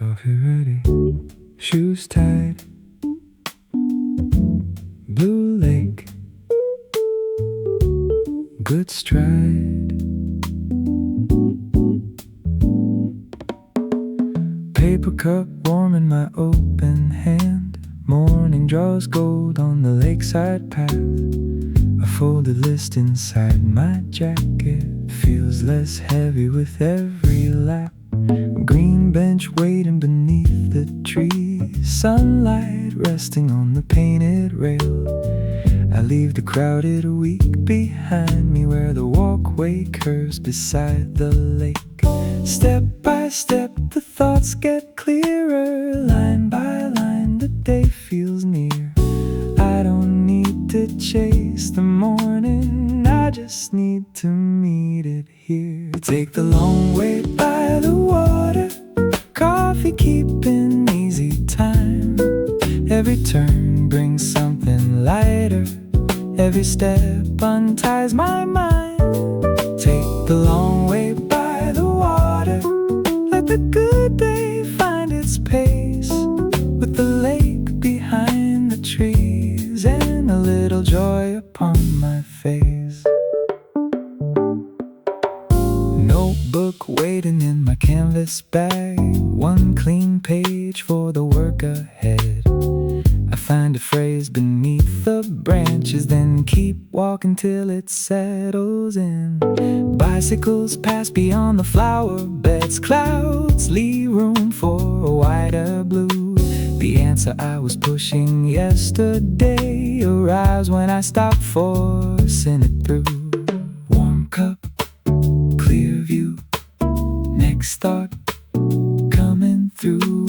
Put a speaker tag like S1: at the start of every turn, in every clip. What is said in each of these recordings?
S1: Coffee ready, shoes tied, blue lake, good stride. Paper cup warm in my open hand, morning draws gold on the lakeside path. A folded list inside my jacket feels less heavy with every lap. Green bench waiting beneath the trees, sunlight resting on the painted rail. I leave the crowded week behind me where the walkway curves beside the lake. Step by step the thoughts get clearer, line by line the day feels near. I don't need to chase the morning, I just need to meet it here. Take the long way by the water, coffee keeping easy time. Every turn brings something lighter, every step unties my mind. Take the long way by the water, let the good day find its pace. With the lake behind the trees and a little joy upon my face. Notebook waiting in my canvas bag, one clean page for the work ahead. I find a phrase beneath the branches, then keep walking till it settles in. Bicycles pass beyond the flower beds, clouds leave room for a wider blue. The answer I was pushing yesterday arrives when I stop forcing it through. Warm cup, clear view, next thought coming through.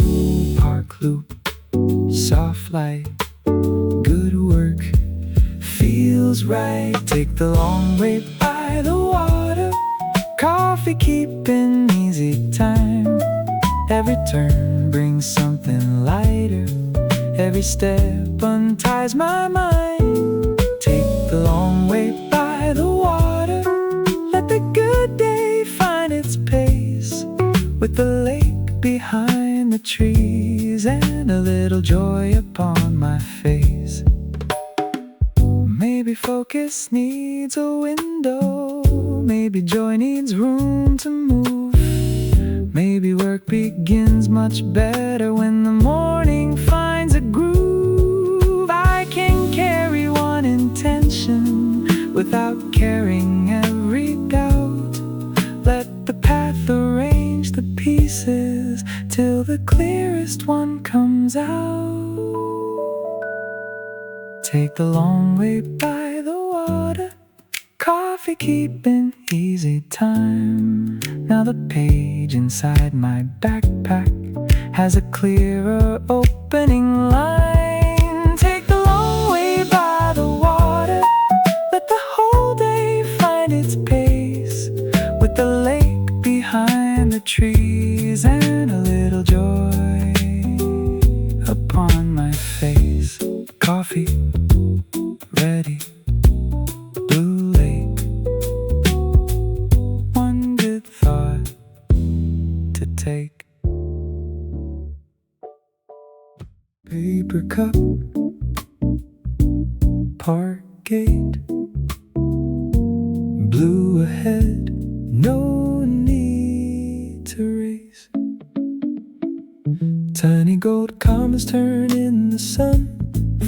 S1: Park loop, soft light, good work, feels right. Take the long way by the water, coffee keeping easy time. Every turn brings something lighter, every step unties my mind. Take the long way by the water, let the good day find its pace. With the lake behind the trees and a little joy upon my face. Maybe focus needs a window, maybe joy needs room to move. Maybe work begins much better when the morning finds a groove. I can carry one intention without carrying every doubt. Let the path arrange the pieces till the clearest one comes out. Take the long way by the water, coffee keeping easy time. Now the page inside my backpack has a clearer opening line. Take the long way by the water, let the whole day find its pace. With the lake behind the trees and a little joy upon my face. Coffee ready, blue lake, one good thought to take. Paper cup, park gate, blue ahead, no need to race. Tiny gold commas turn in the sun,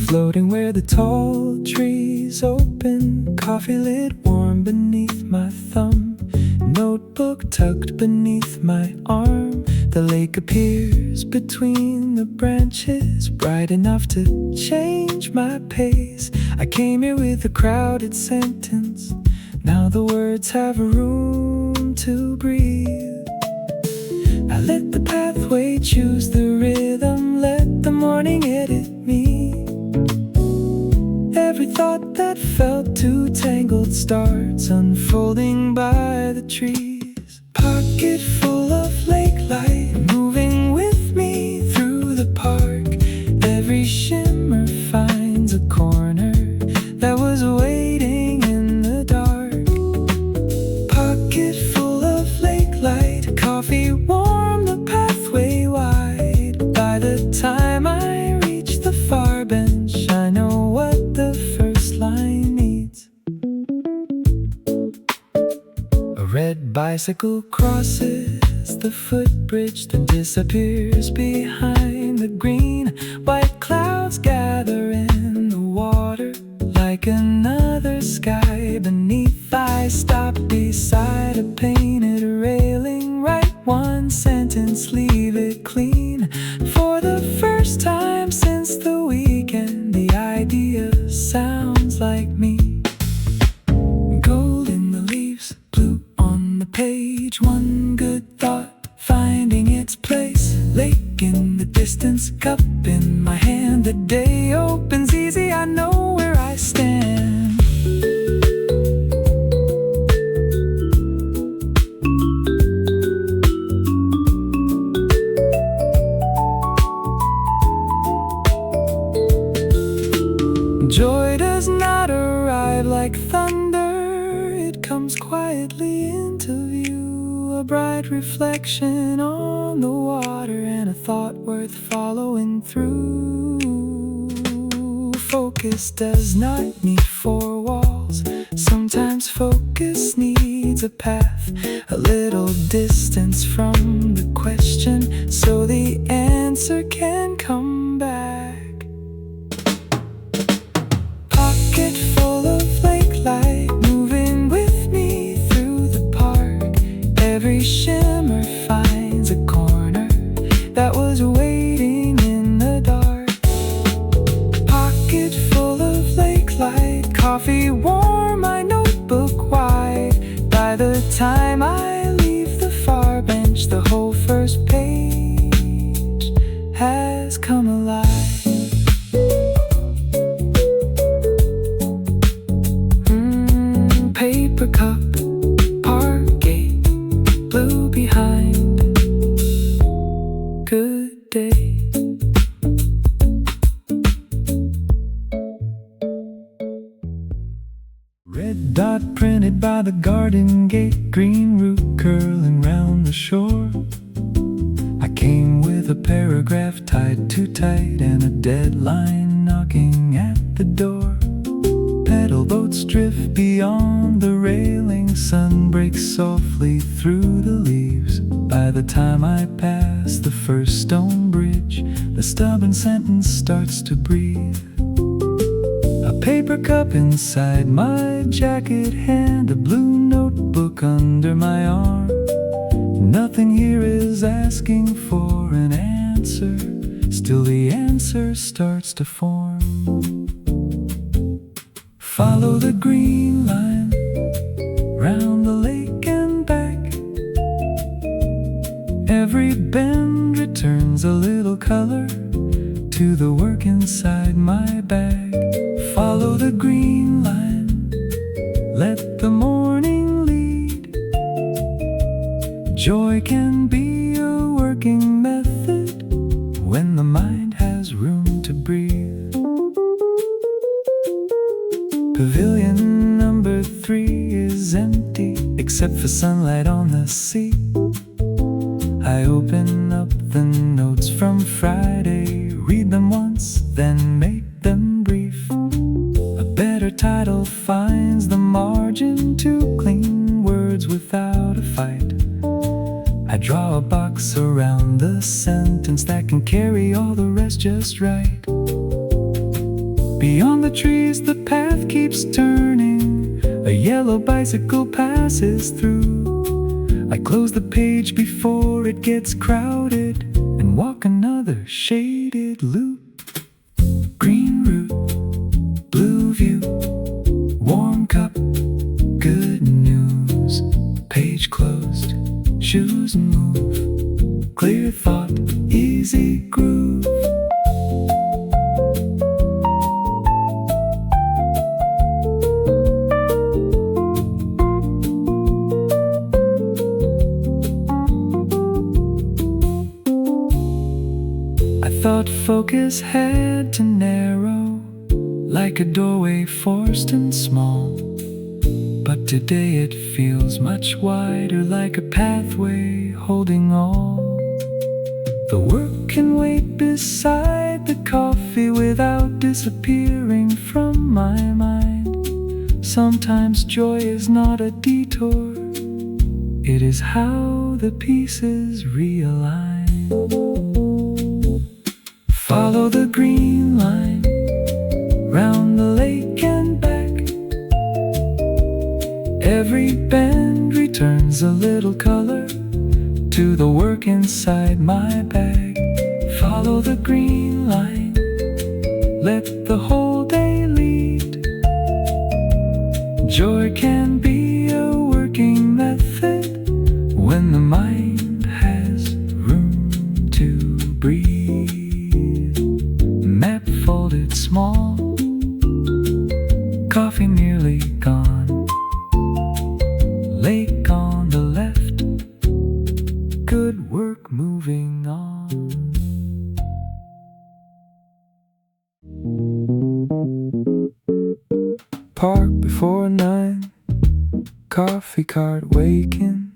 S1: floating where the tall trees open. Coffee lid warm beneath my thumb, notebook tucked beneath my arm. The lake appears between the branches, bright enough to change my pace. I came here with a crowded sentence, now the words have room to breathe. I let the pathway choose the rhythm, let the morning edit me. Every thought that felt too tangled starts unfolding by the trees. Pocket full of lake light, moving with me through the park. Every shimmer finds a corner that was waiting in the dark. Pocket full of lake light, coffee warm, the pathway wide. the time I reach the far bench, I know what the first line needs. A red bicycle crosses the footbridge, then disappears behind the green. White clouds gather in the water like another sky beneath. I stop beside a painted railing, write one sentence, leave it clean. For the first time since the weekend, the idea sounds like me. Gold in the leaves, blue on the page, one good thought finding its place. Lake in the distance, cup in my hand, the day opens easy, I know where I stand. Joy does not arrive like thunder, it comes quietly into view. A bright reflection on the water and a thought worth following through. Focus does not need four walls, sometimes focus needs a path. A little distance from the question so the answer can come back. Pocket full of lake light, moving with me through the park. Every shimmer finds a corner that was waiting in the dark. Pocket full of lake light, coffee warm, my notebook wide. By the time I leave the far bench, the whole first page has come alive. Paper cup, Marquee, blue behind. Good day. Red dot printed by the garden gate, green root curling round the shore. I came with a paragraph tied too tight and a deadline knocking at the door. Pedal boats drift beyond the railing, sun breaks softly through the leaves. By the time I pass the first stone bridge, the stubborn sentence starts to breathe. A paper cup inside my jacket hand, a blue notebook under my arm. Nothing here is asking for an answer, still the answer starts to form. Follow the green line, round the lake and back. Every bend returns a little color to the work inside my bag. Follow the green line, let the morning lead. Joy can be a working method when the mind has room to breathe. Pavilion number 3 is empty, except for sunlight on the sea. I open up the notes from Friday, read them once, then make them brief. A better title finds the margin to clean words without a fight. I draw a box around the sentence that can carry all the rest just right. Beyond the trees the path keeps turning, a yellow bicycle passes through. I close the page before it gets crowded and walk another shaded loop. Green route, blue view, warm cup, good news. Page closed, shoes move, clear thought, easy groove. Thought focus had to narrow, like a doorway forced and small. But today it feels much wider, like a pathway holding all. The work can wait beside the coffee without disappearing from my mind. Sometimes joy is not a detour, it is how the pieces realign. Follow the green line round the lake and back. Every bend returns a little color to the work inside my bag. Follow the green line, let the whole day lead. Joy can be a working method when the mind has room to breathe. Map folded small, coffee nearly gone. Lake on the left, good work moving on. Park before 9, coffee cart waking.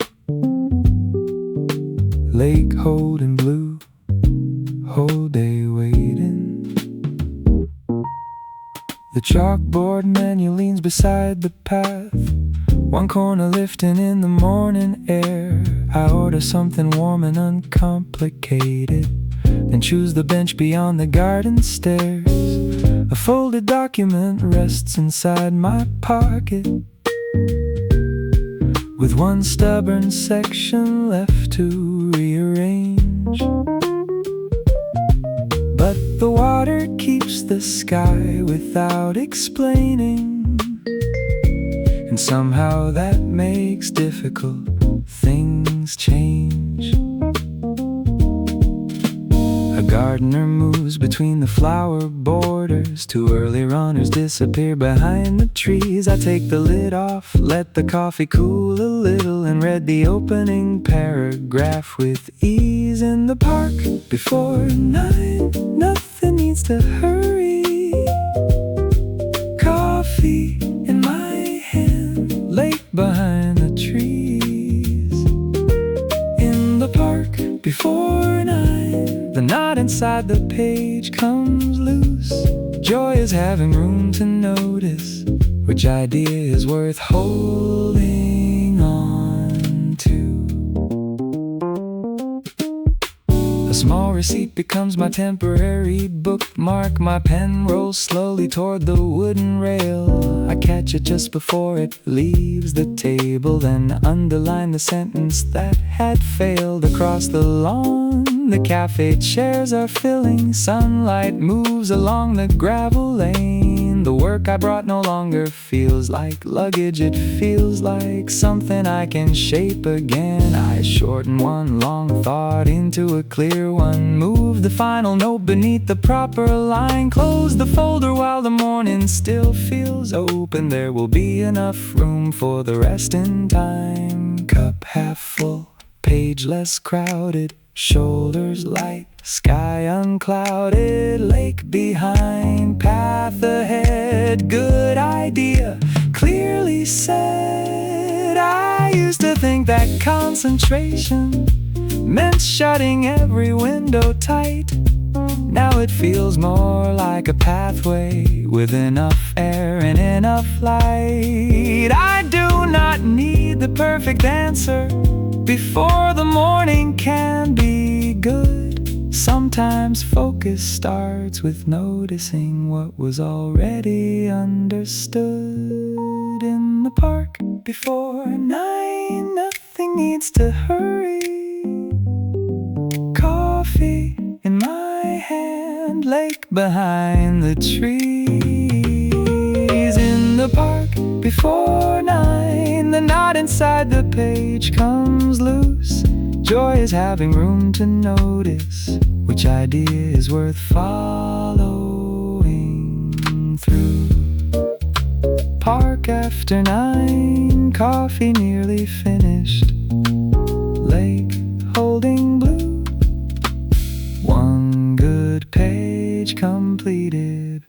S1: Lake holding blue, whole day waiting. The chalkboard menu leans beside the path, one corner lifting in the morning air. I order something warm and uncomplicated, then choose the bench beyond the garden stairs. A folded document rests inside my pocket, with one stubborn section left to rearrange. But the water keeps the sky without explaining, and somehow that makes difficult things change. A gardener moves between the flower borders, two early runners disappear behind the trees. I take the lid off, let the coffee cool a little, and read the opening paragraph with ease. In the park before 9, nothing needs to hurry. Coffee in my hand, lake behind the trees. In the park before 9, the knot inside the page comes loose. Joy is having room to notice which idea is worth holding on to. A small receipt becomes my temporary bookmark. My pen rolls slowly toward the wooden rail. I catch it just before it leaves the table, then underline the sentence that had failed. Across the lawn, the cafe chairs are filling. Sunlight moves along the gravel lane. The work I brought no longer feels like luggage, it feels like something I can shape again. I shorten one long thought into a clear one, move the final note beneath the proper line, close the folder while the morning still feels open. There will be enough room for the rest in time. Cup half full, page less crowded, shoulders light, sky unclouded, lake behind, path ahead, good idea, clearly said. I used to think that concentration meant shutting every window tight. Now it feels more like a pathway with enough air and enough light. I do not need the perfect answer before the morning can be good. Sometimes focus starts with noticing what was already understood. In the park before 9, nothing needs to hurry. Coffee in my hand, lake behind the trees. In the park before 9, the knot inside the page comes loose. Joy is having room to notice which idea is worth following through. Park after 9, coffee nearly finished, lake holding blue, one good page completed.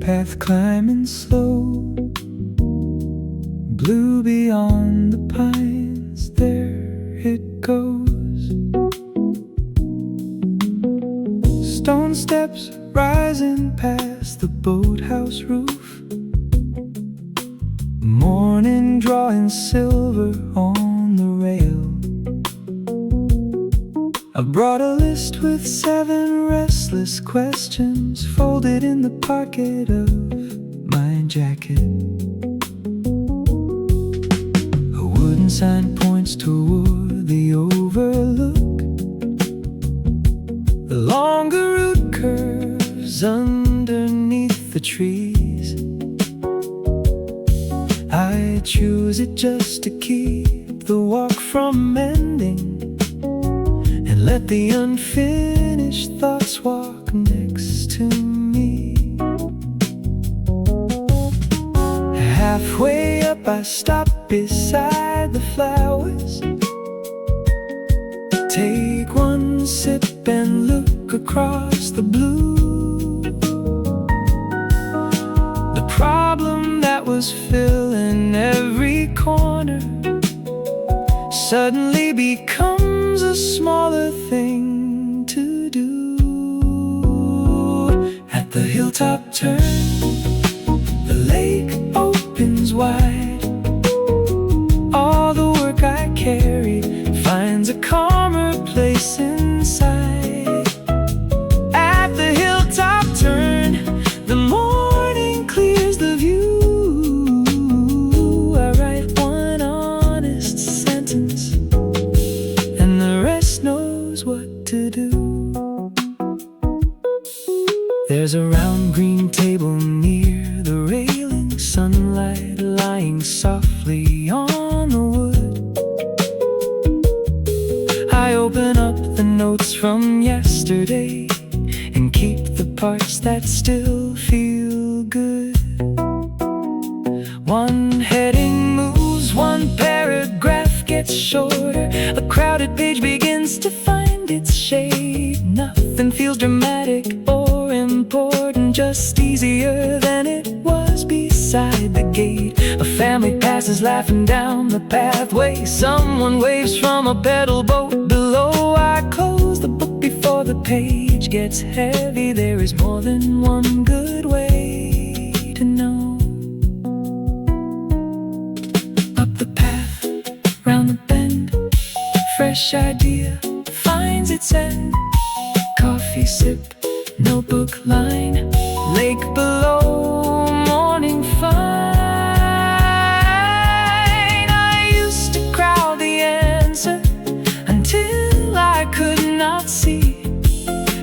S1: path climbing slow, blue beyond the pines, there it goes. Stone steps rising past the boathouse roof, morning drawing silver on the rail. I brought a list with 7 restless questions folded in the pocket of my jacket. A wooden sign points toward the overlook. The longer route curves underneath the trees. I choose it just to keep the walk from ending, and let the unfinished thoughts walk next to me. Halfway up I stop beside the flowers, take one sip and look across the blue. The problem that was filling every corner suddenly becomes a smaller thing to do. At the hilltop turn, the lake opens wide. All the work I carried finds a calmer place inside. At the hilltop turn, the morning clears the view. I write one honest sentence, and the rest knows what to do. There's a round green table near the railing, sunlight lying softly on the wood. I open up the notes from yesterday and keep the parts that still feel good. One heading moves, one paragraph gets shorter, a crowded page begins to find its shape. Nothing feels dramatic or important, just easier than it was beside the gate. A family passes laughing down the pathway, someone waves from a pedal boat below. I close the book before the page gets heavy. There is more than one good way to know. Up the path, round the bend, fresh idea finds its end. Coffee sip, notebook line, lake below, morning fine. I used to crowd the answer until I could not see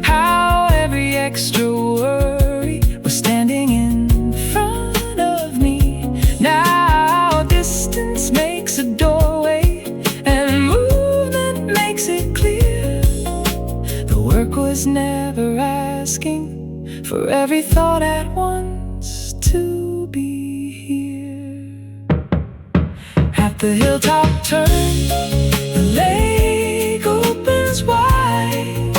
S1: how every extra worry was standing in front of me. Now distance makes a doorway and movement makes it clear. The work was never asking for every thought at once to be here. At the hilltop turn, the lake opens wide.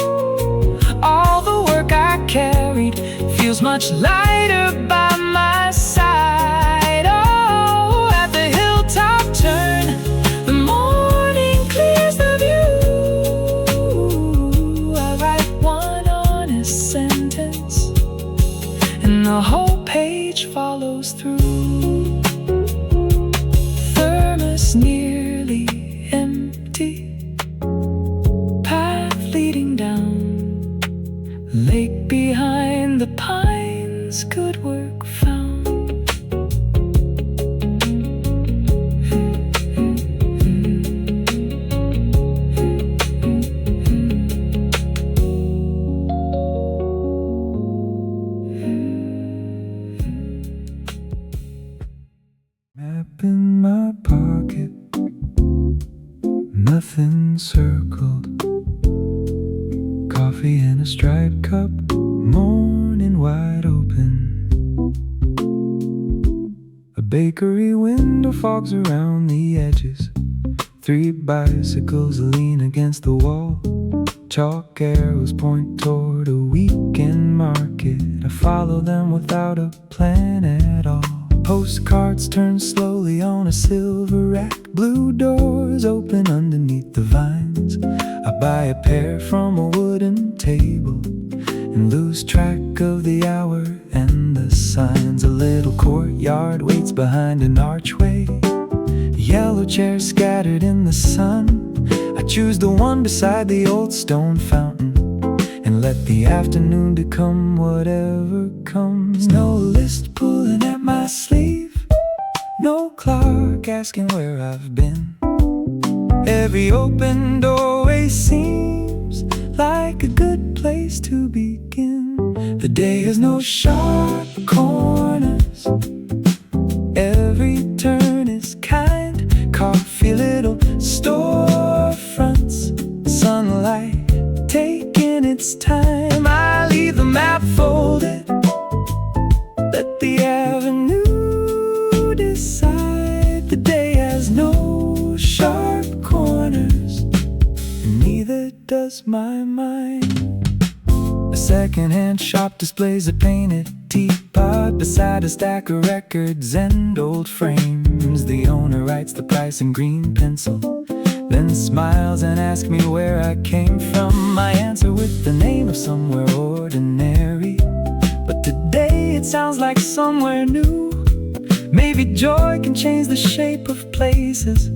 S1: All the work I carried feels much lighter by my side. Oh, at the hilltop turn, the morning clears the view. I write one honest sentence, and the whole page follows through. Thermos nearly empty, path leading down, lake behind the pines, good work found. Map in my pocket, nothing circled. Coffee in a striped cup, morning wide open. A bakery window fogs around the edges. 3 bicycles lean against the wall. Chalk arrows point toward a weekend market. I follow them without a plan at all. Postcards turn slowly on a silver rack. Blue doors open underneath the vines. I buy a pair from a wooden table and lose track of the hour and the signs. A little courtyard waits behind an archway. Yellow chairs scattered in the sun. I choose the one beside the old stone fountain and let the afternoon to come whatever comes. No list pulling at my sleeve, no clock asking where I've been. Every open doorway seems like a good place to begin. The day has no sharp corners, every turn is kind. Coffee, little storefronts, sunlight taking its time. I leave the map folded, let the avenue decide. The day has no sharp corners, and neither does my mind. A second-hand shop displays a painted teapot beside a stack of records and old frames. The owner writes the price in green pencil, then smiles and asks me where I came from. I answer with the name of somewhere ordinary, but today it sounds like somewhere new. Maybe joy can change the shape of places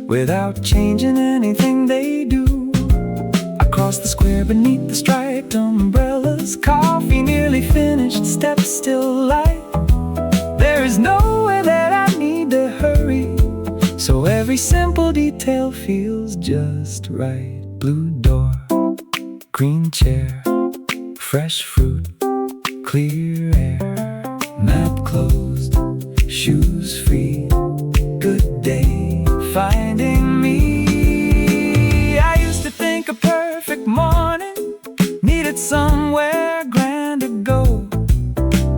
S1: without changing anything they do. Across the square beneath the striped umbrellas, coffee nearly finished, steps still light. There is nowhere that I need to hurry, so every simple detail feels just right. Blue door, green chair, fresh fruit, clear air. Map closed, shoes free, good day finding me. I used to think a perfect morning needed somewhere grand to go,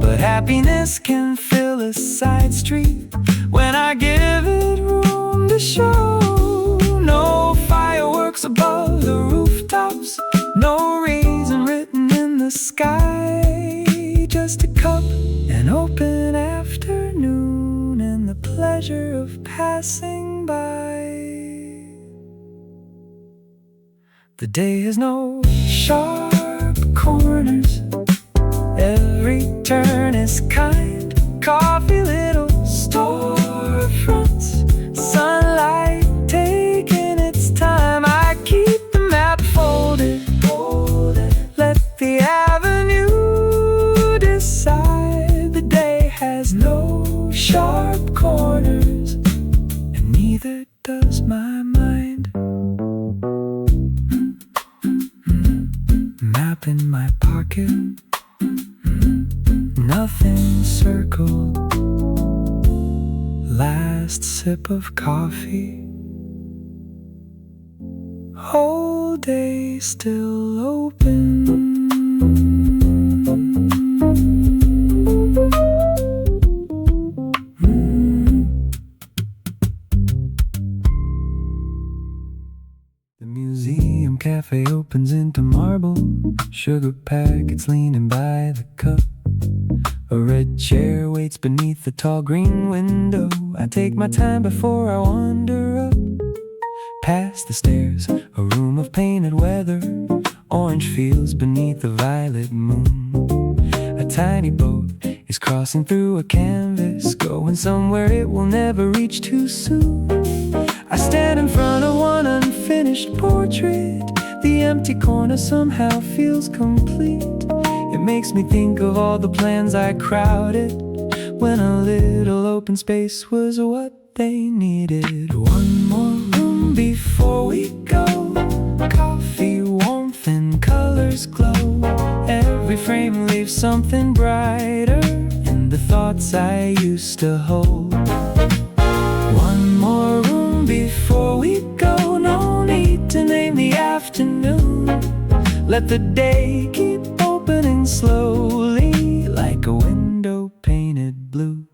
S1: but happiness can fill a side street when I give it room to show. No fireworks above the rooftops, no reason written in the sky, just a cup, an open afternoon, and the pleasure of passing by. The day has no sharp corners, every turn is kind. Coffee, little storefronts, sunlight taking its time. I keep the map folded, let the avenue decide. The day has no sharp corners, and neither does my mind. Map in my pocket, nothing circled. Last sip of coffee, whole day still open. The museum cafe opens into marble, sugar packets leaning by the cup. A red chair waits beneath the tall green window. I take my time before I wander up. Past the stairs, a room of painted weather, orange fields beneath the violet moon. A tiny boat is crossing through a canvas, going somewhere it will never reach too soon. I stand in front of one unfinished portrait. The empty corner somehow feels complete. It makes me think of all the plans I crowded when a little open space was what they needed. One more room before we go, coffee, warmth, and colors glow. Every frame leaves something brighter in the thoughts I used to hold. One more room before we go, no need to name the afternoon. Let the day keep opening slowly, like a window painted blue.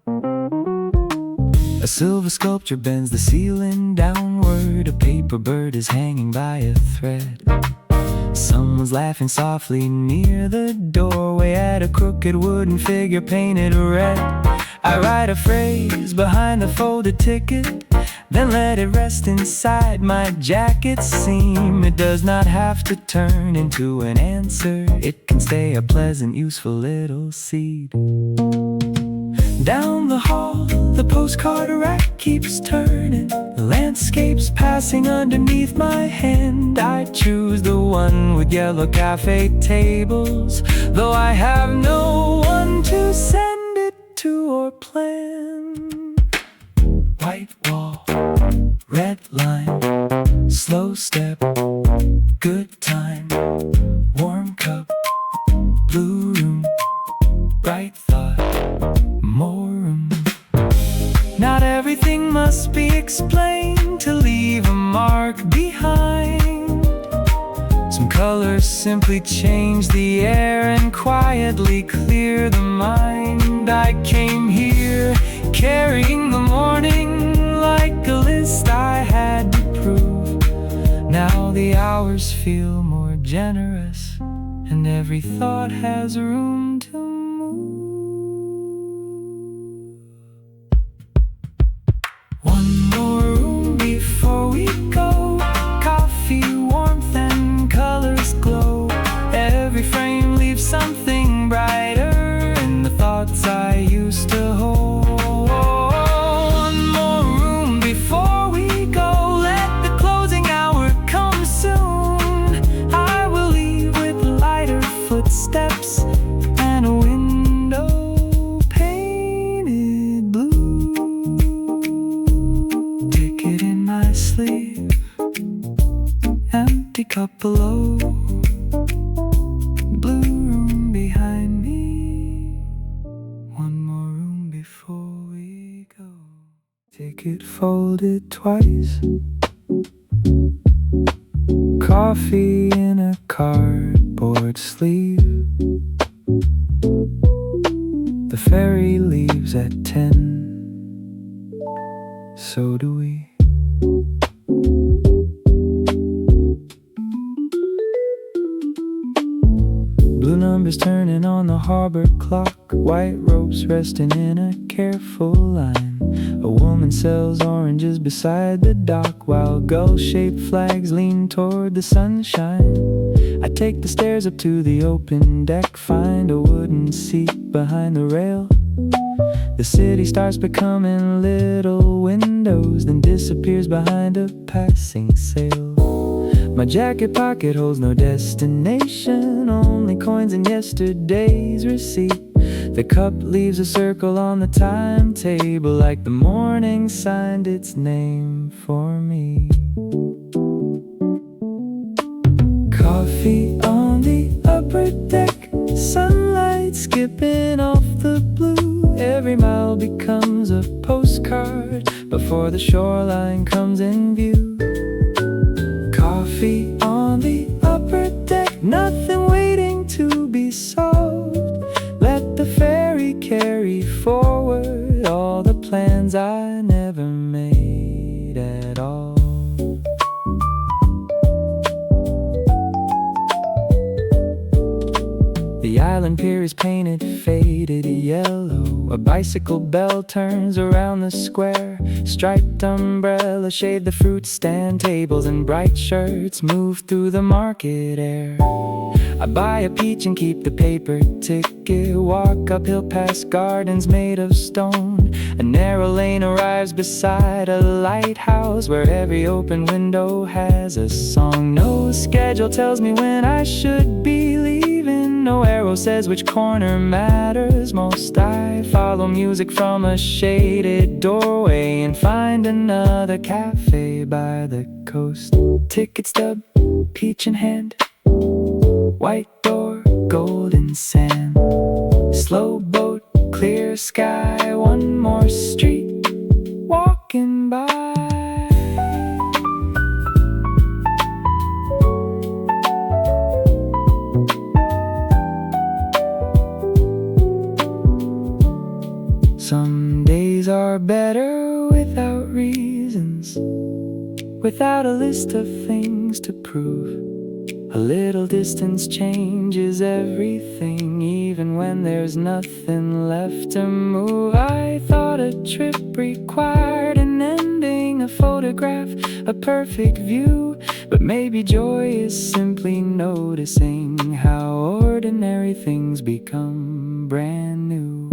S1: A silver sculpture bends the ceiling downward. A paper bird is hanging by a thread. Someone's laughing softly near the doorway at a crooked wooden figure painted red. I write a phrase behind the folded ticket, then let it rest inside my jacket seam. It does not have to turn into an answer. It can stay a pleasant, useful little seed. Down the hall, the postcard rack keeps turning. The landscape's passing underneath my hand. I choose the one with yellow cafe tables, though I have no one to send it to or plan. White wall, red line, slow step, good time, warm cup, blue room, bright thought, more room. Not everything must be explained to leave a mark behind. Some colors simply change the air and quietly clear the mind. I came here carrying the morning like a list I had to prove. Now the hours feel more generous, and every thought has room to move. One more room before we go. Coffee, warmth, and colors glow. Every frame leaves something brighter in the thoughts I used to hold. One more room before we go. Let the closing hour come soon. I will leave with lighter footsteps and a window painted blue. Ticket in my sleeve, empty cup below, blue room behind me. One more room before we go. Ticket folded twice, coffee in a cardboard sleeve. The ferry leaves at 10, so do we. Blue numbers turning on the harbor clock, white ropes resting in a careful line. A woman sells oranges beside the dock, while gull-shaped flags lean toward the sunshine. I take the stairs up to the open deck, find a wooden seat behind the rail. The city starts becoming little windows, then disappears behind a passing sail. My jacket pocket holds no destination, only coins and yesterday's receipt. The cup leaves a circle on the timetable, like the morning signed its name for me. Coffee on the upper deck, sunlight skipping off the blue. Every mile becomes a postcard before the shoreline comes in view. Coffee on the upper deck, nothing waiting to be solved. Let the ferry carry forward all the plans I never made at all. The island pier is painted faded yellow. A bicycle bell turns around the square. Striped umbrella shade the fruit stand tables, and bright shirts move through the market air. I buy a peach and keep the paper ticket. Walk uphill past gardens made of stone. A narrow lane arrives beside a lighthouse, where every open window has a song. No schedule tells me when I should be leaving. No arrow says which corner matters most. I follow music from a shaded doorway and find another cafe by the coast. Ticket stub, peach in hand, white door, golden sand. Slow boat, clear sky, one more street, walking by. Some days are better without reasons, without a list of things to prove. A little distance changes everything, even when there's nothing left to move. I thought a trip required an ending, a photograph, a perfect view. But maybe joy is simply noticing how ordinary things become brand new.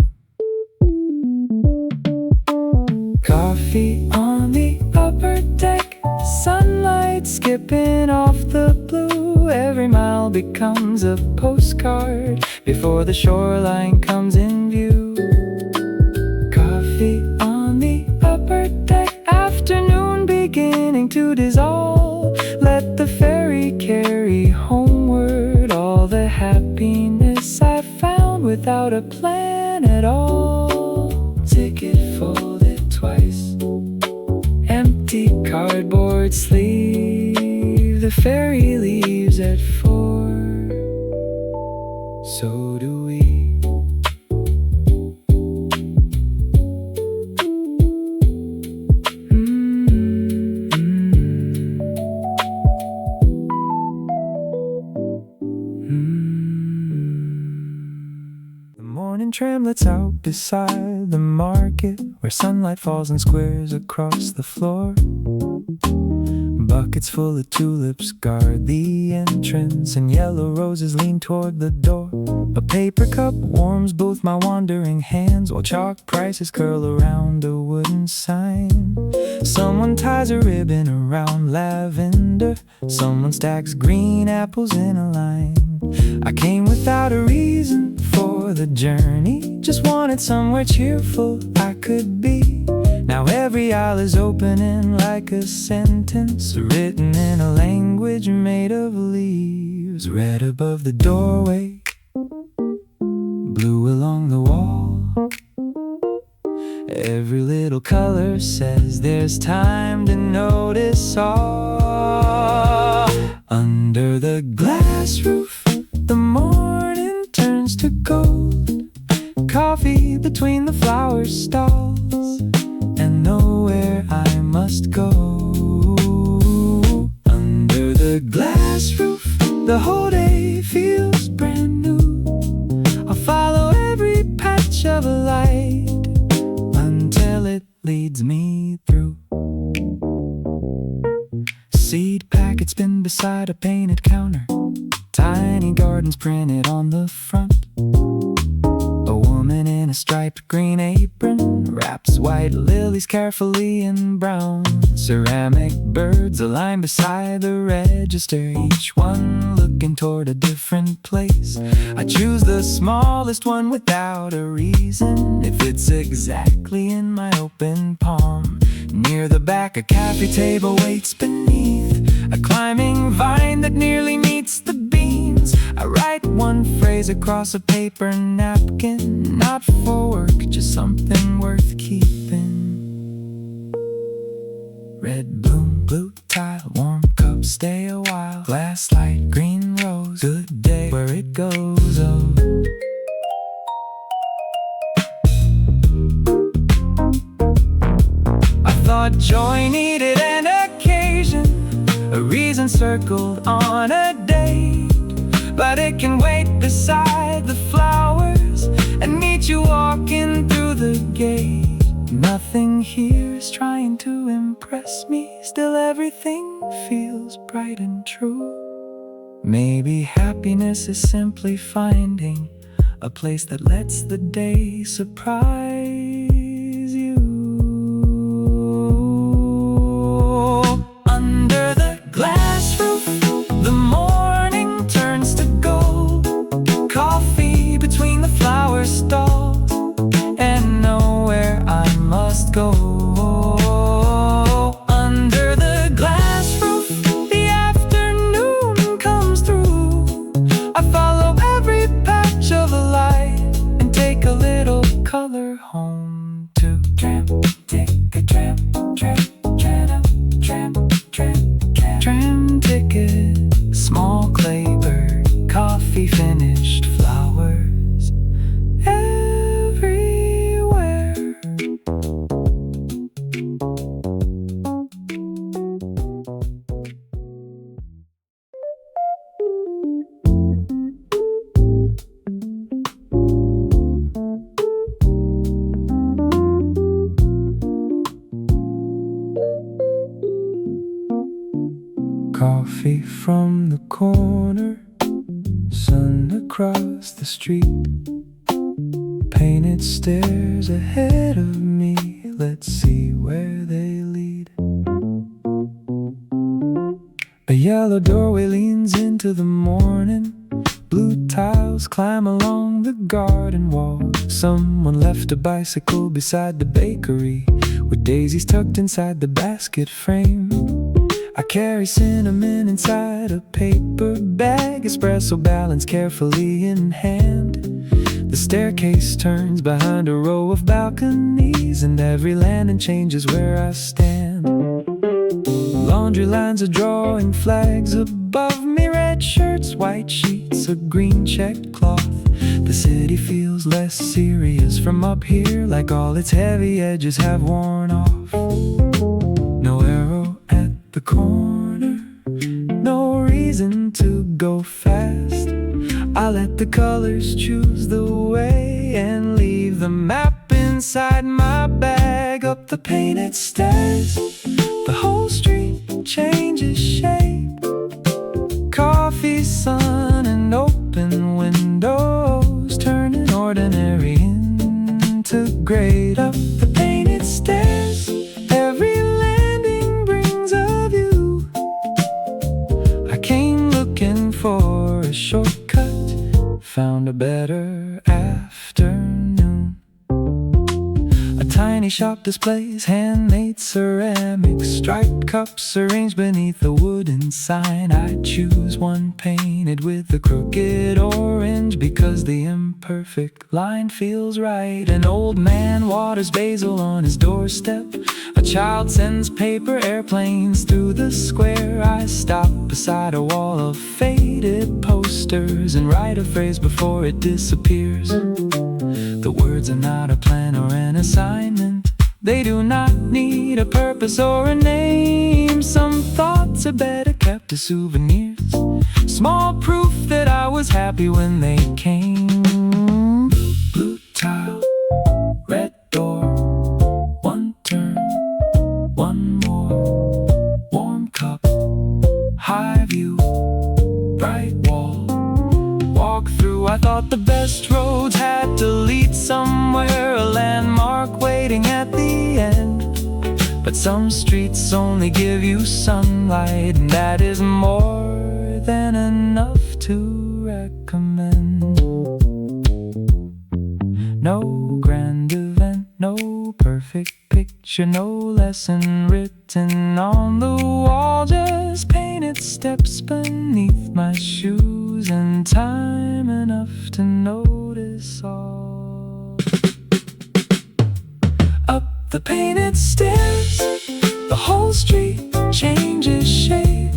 S1: Coffee on the upper deck, sunlight skipping off the blue. Every mile becomes a postcard before the shoreline comes in view. Coffee on the upper deck, afternoon beginning to dissolve. Let the ferry carry homeward all the happiness I found without a plan at all. Ticket folded twice, empty cardboard sleeve. The ferry leaves at 4. So do we. The morning tramlets out beside the market, where sunlight falls in squares across the floor. Buckets full of tulips guard the entrance, and yellow roses lean toward the door. A paper cup warms both my wandering hands, while chalk prices curl around a wooden sign. Someone ties a ribbon around lavender, someone stacks green apples in a line. I came without a reason for the journey, just wanted somewhere cheerful I could be. Now every aisle is opening like a sentence written in a language made of leaves. Red above the doorway, blue along the wall. Every little color says there's time to notice all. Under the glass roof, the morning turns to gold. Coffee between the flower stalls, and nowhere I must go. Under the glass roof, the whole day feels brand new. I'll follow every patch of light until it leads me through. Seed packets bin beside a painted counter, tiny gardens printed on the front. A woman in a striped green apron wraps white lilies carefully in brown. Ceramic birds align beside the register, each one looking toward a different place. I choose the smallest one without a reason, it fits exactly in my open palm. Near the back, a cafe table waits beneath a climbing vine that nearly meets the beams. I write one phrase across a paper napkin, not for work, just something worth keeping. Red bloom, blue tile, warm cup, stay a while. Glass light, green rose, good day, where it goes, oh. I thought joy needed an occasion, a reason circled on a date. But it can wait beside the flowers and meet you walking through the gate. Nothing here is trying to impress me, still everything feels bright and true. Maybe happiness is simply finding a place that lets the day surprise you. Under the glass roof, the morning turns to gold. Coffee between the flower stalls, and nowhere I must go. Under the glass roof, the afternoon comes through. I follow every patch of light and take a little color home. Coffee from the corner, sun across the street, painted stairs ahead of me. Let's see where they lead. A yellow doorway leans into the morning. Blue tiles climb along the garden wall. Someone left a bicycle beside the bakery, with daisies tucked inside the basket frame. I carry cinnamon inside a paper bag, espresso balanced carefully in hand. The staircase turns behind a row of balconies, and every landing changes where I stand. Laundry lines are drawing flags above me, red shirts, white sheets, a green checked cloth. The city feels less serious from up here, like all its heavy edges have worn off. No arrow at the corner, no reason to go fast. I let the colors choose the way and leave the map inside my bag. Up the painted stairs, the whole street changes shape. Coffee, sun, and open windows, turning ordinary into great. Up the painted stairs, every landing brings a view. I came looking for a shortcut, found a better afternoon. A tiny shop displays handmade ceramics, striped cups arranged beneath a wooden sign. I choose one painted with a crooked orange, because the imperfect line feels right. An old man waters basil on his doorstep. A child sends paper airplanes through the square. I stop beside a wall of faded posters and write a phrase before it disappears. The words are not a plan or an assignment. They do not need a purpose or a name. Some thoughts are better kept as souvenirs, small proof that I was happy when they came. Blue tile, red door, one turn, one more, warm cup, high view, bright wall. Walk through, I thought the best roads had to lead somewhere, a landmark waiting at the end. But some streets only give you sunlight, and that is more than enough to recommend. No grand event, no perfect picture, no lesson written on the wall, just painted steps beneath my shoes, and time enough to notice all. Up the painted stairs, the whole street changes shape.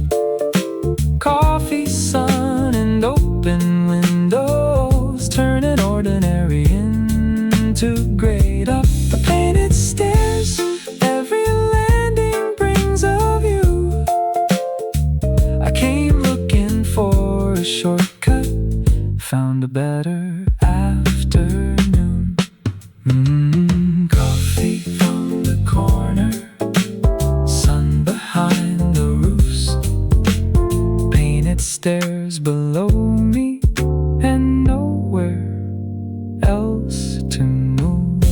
S1: Coffee, sun, and open windows, turning ordinary into great. Up the painted stairs, every landing brings a view. I came looking for a shortcut, found a better afternoon. Coffee from the corner, sun behind the roofs, painted stairs below me, and nowhere else to move.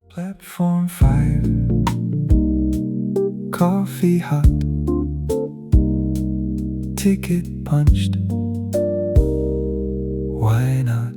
S1: Platform 5, coffee hot, ticket punched. Why not?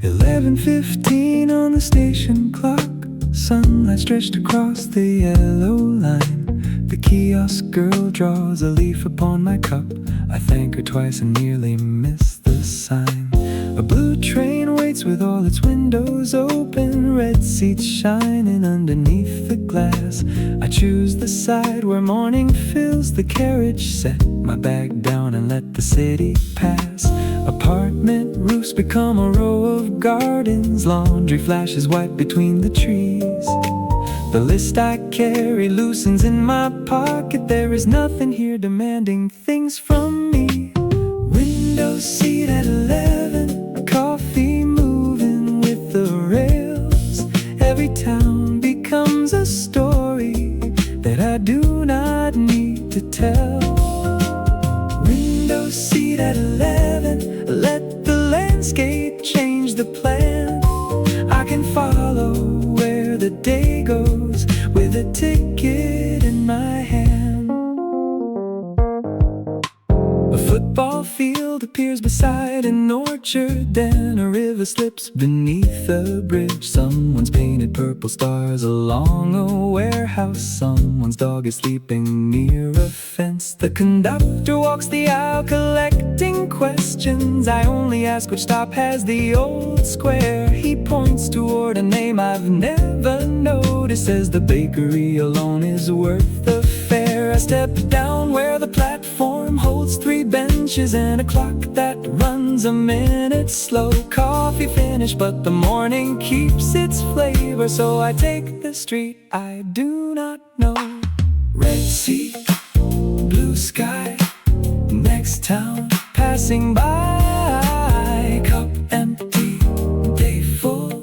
S1: 11:15 on the station clock, sunlight stretched across the yellow line. The kiosk girl draws a leaf upon my cup. I thank her twice and nearly miss the sign. A blue train waits with all its windows open, red seats shining underneath the glass. I choose the side where morning fills the carriage, set my bag down and let the city pass. Apartment roofs become a row of gardens, laundry flashes white between the trees. The list I carry loosens in my pocket. There is nothing here demanding things from me. Window seat at 11, coffee moving with the rails. Every town becomes a story that I do not need to tell. Window seat at 11, let the landscape change the plan. I can follow where the day goes with a ticket in my hand. A football field appears beside an orchard, then a river slips beneath a bridge. Someone's painted purple stars along a warehouse. Someone's dog is sleeping near a fence. The conductor walks the aisle collecting questions. I only ask which stop has the old square. He points toward a name I've never noticed, says the bakery alone is worth the fare. I step down where the platform holds 3 benches and a clock that runs a minute slow. Coffee finished, but the morning keeps its flavor, so I take the street I do not know. Red seat, blue sky, next town passing by. Cup empty, day full,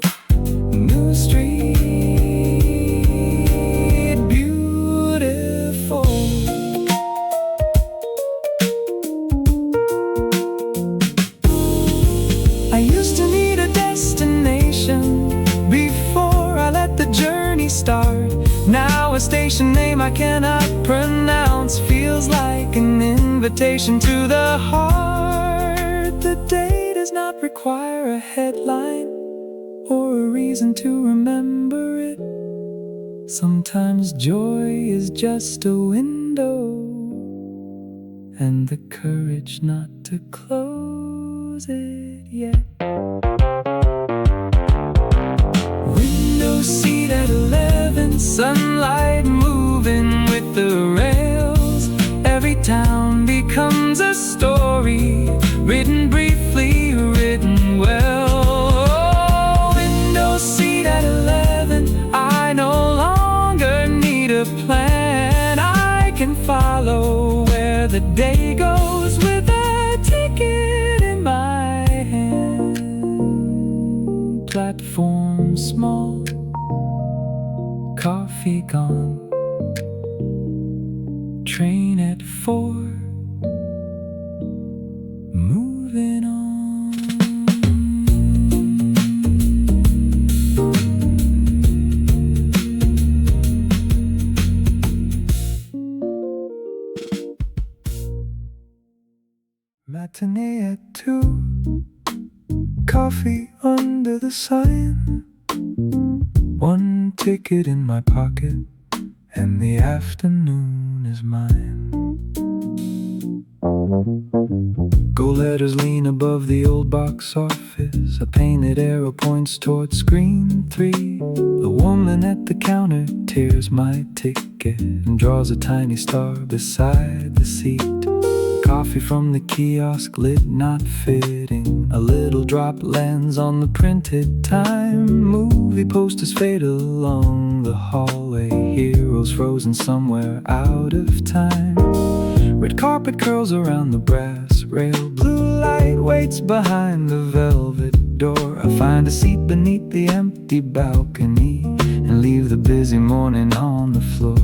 S1: new street, beautiful. I used to need a destination before I let the journey start. Now a station name I cannot pronounce feels like an invitation to the heart. The day does not require a headline or a reason to remember it. Sometimes joy is just a window and the courage not to close it yet. Window seat at 11, sunlight moving with the rails. Every town becomes a story, written briefly, written well. Window seat at 11, I no longer need a plan. I can follow where the day goes with a ticket in my hand. Platform small, coffee gone, train at 4, moving on. Matinee at 2, coffee under the sign. 1 ticket in my pocket, and the afternoon is mine. Gold letters lean above the old box office. A painted arrow points towards screen 3. The woman at the counter tears my ticket and draws a tiny star beside the seat. Coffee from the kiosk, lid not fitting. A little drop lands on the printed time. Movie posters fade along the hallway. Heroes frozen somewhere out of time. Red carpet curls around the brass rail. Blue light waits behind the velvet door. I find a seat beneath the empty balcony and leave the busy morning on the floor.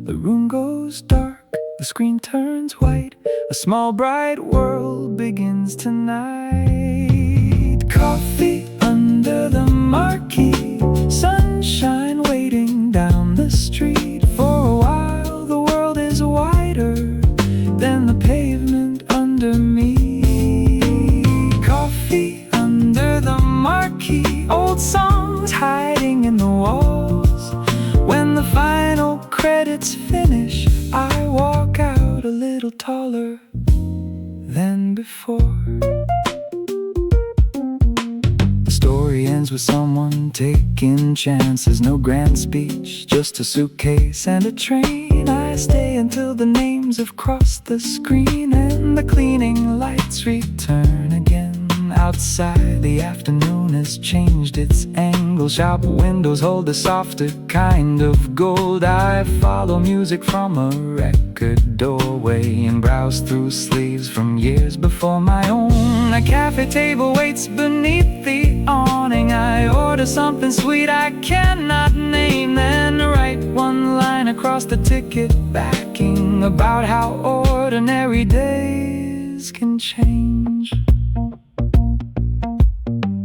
S1: The room goes dark, the screen turns white. A small bright world begins tonight. Coffee under the marquee, sunshine waiting down the street. For a while the world is wider than the pavement under me. Coffee under the marquee, old songs hiding in the walls. When the final credits finish, I walk out a little taller than before. The story ends with someone taking chances. No grand speech, just a suitcase and a train. I stay until the names have crossed the screen and the cleaning lights return again. outside. The afternoon has changed its angle. Shop windows hold a softer kind of gold. I follow music from a record doorway and browse through sleeves from years before my own. A cafe table waits beneath the awning. I order something sweet I cannot name, then write one line across the ticket backing about how ordinary days can change.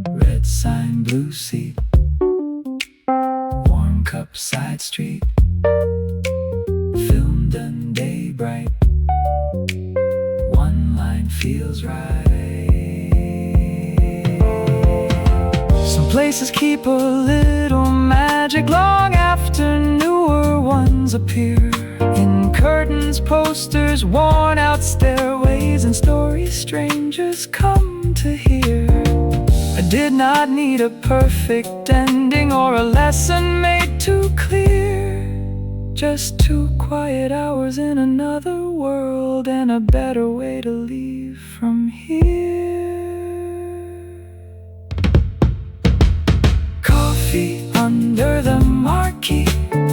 S1: Red sign, blue seat, warm cup, side street, film done day bright, one line feels right. Some places keep a little magic long after newer ones appear. In curtains, posters, worn out stairways, and stories strangers come to hear. I did not need a perfect ending or a lesson made too clear. Just 2 quiet hours in another world and a better way to leave from here. Coffee under the marquee,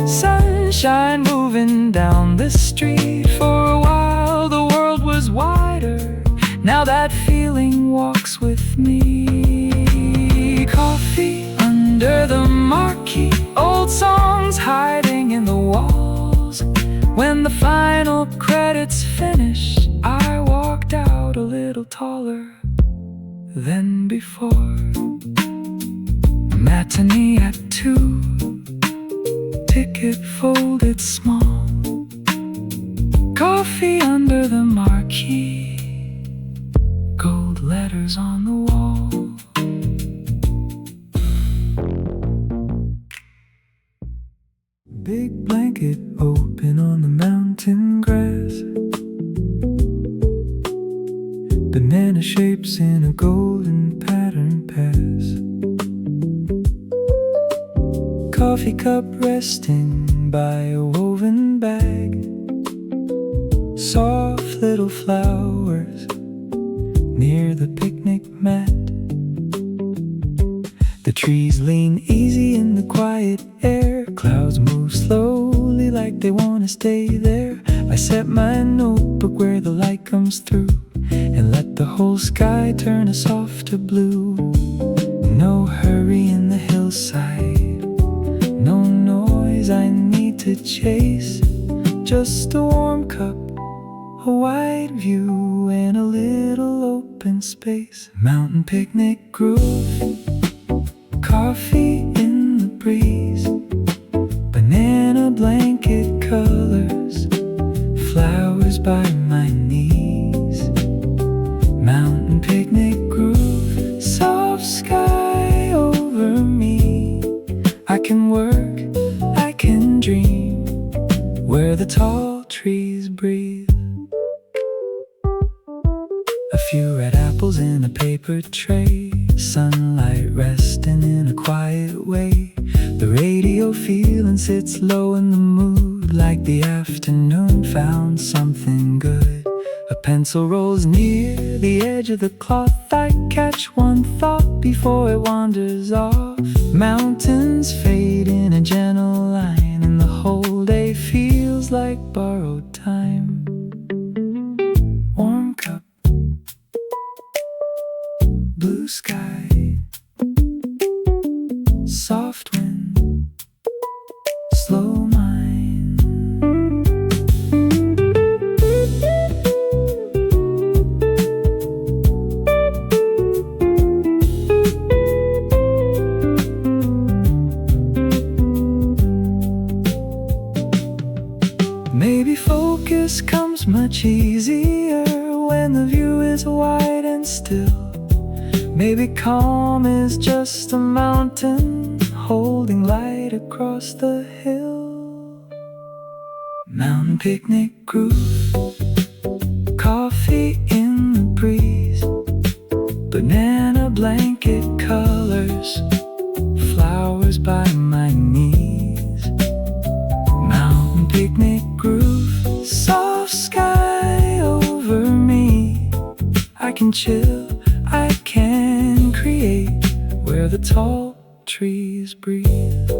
S1: sunshine moving down the street. For a while the world was wider, now that feeling walks with me. Coffee under the marquee, old songs hiding in the walls. When the final credits finished, I walked out a little taller than before. Matinee at 2, ticket folded small, coffee under the marquee, gold letters on the wall. Big blanket open on the mountain grass, banana shapes in a golden pattern pass. Coffee cup resting by a woven bag, soft little flowers near the picnic mat. The trees lean easy in the quiet air, clouds move slowly like they want to stay there. I set my notebook where the light comes through and let the whole sky turn a softer blue. No hurry in the hillside, no noise I need to chase, just a warm cup, a wide view, and a little open space. Mountain picnic groove, coffee in the breeze, banana blanket colors, flowers by my knees. Mountain picnic groove, soft sky over me. I can work, I can dream, where the tall trees breathe. A few red apples in a paper tray, sunlight resting in a quiet way. The radio feeling sits low in the mood, like the afternoon found something good. A pencil rolls near the edge of the cloth. I catch one thought before it wanders off. Mountains fade in a gentle line, and the whole day feels like borrowed time. Warm cup, blue sky, soft wind, slow mind. Maybe focus comes much easier when the view is wide and still. Maybe calm is just a mountain holding light across the hill. Mountain picnic groove, coffee in the breeze, banana blanket colors, flowers by my knees. Mountain picnic groove, soft sky over me. I can chill, I can the tall trees breathe.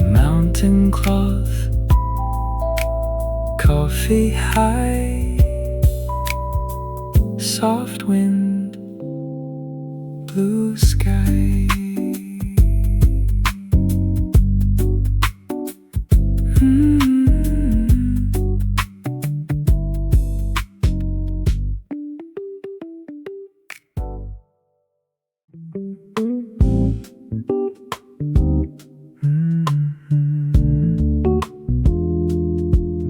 S1: Mountain cloth, coffee high, soft wind, blue sky.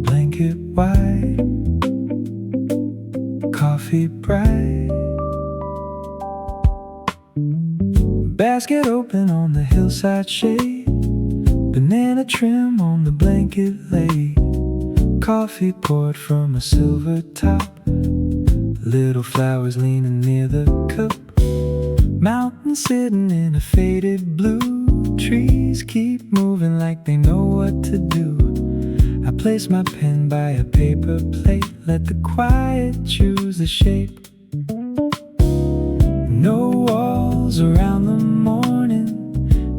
S1: Blanket white, coffee bright, basket open on the hillside shade, banana trim on the blanket lay, coffee poured from a silver top, little flowers leaning near the cup, mountains sitting in a faded blue, trees keep moving like they know what to do. I place my pen by a paper plate, let the quiet choose the shape. No walls around the morning,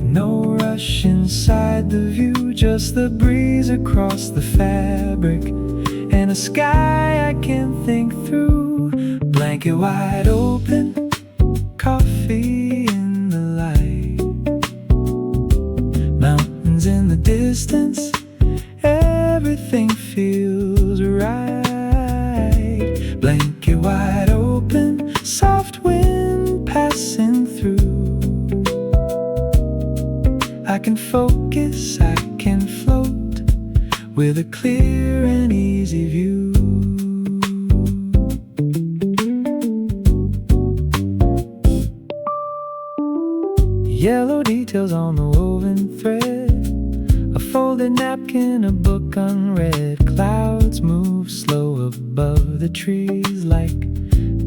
S1: no rush inside the view, just the breeze across the fabric and a sky I can think through. Blanket wide open, coffee in the light, mountains in the distance, everything feels right. Blanket wide open, soft wind passing through. I can focus, I can float with a clear and easy view. Yellow details on the woven thread, a folded napkin, a book unread. Clouds move slow above the trees like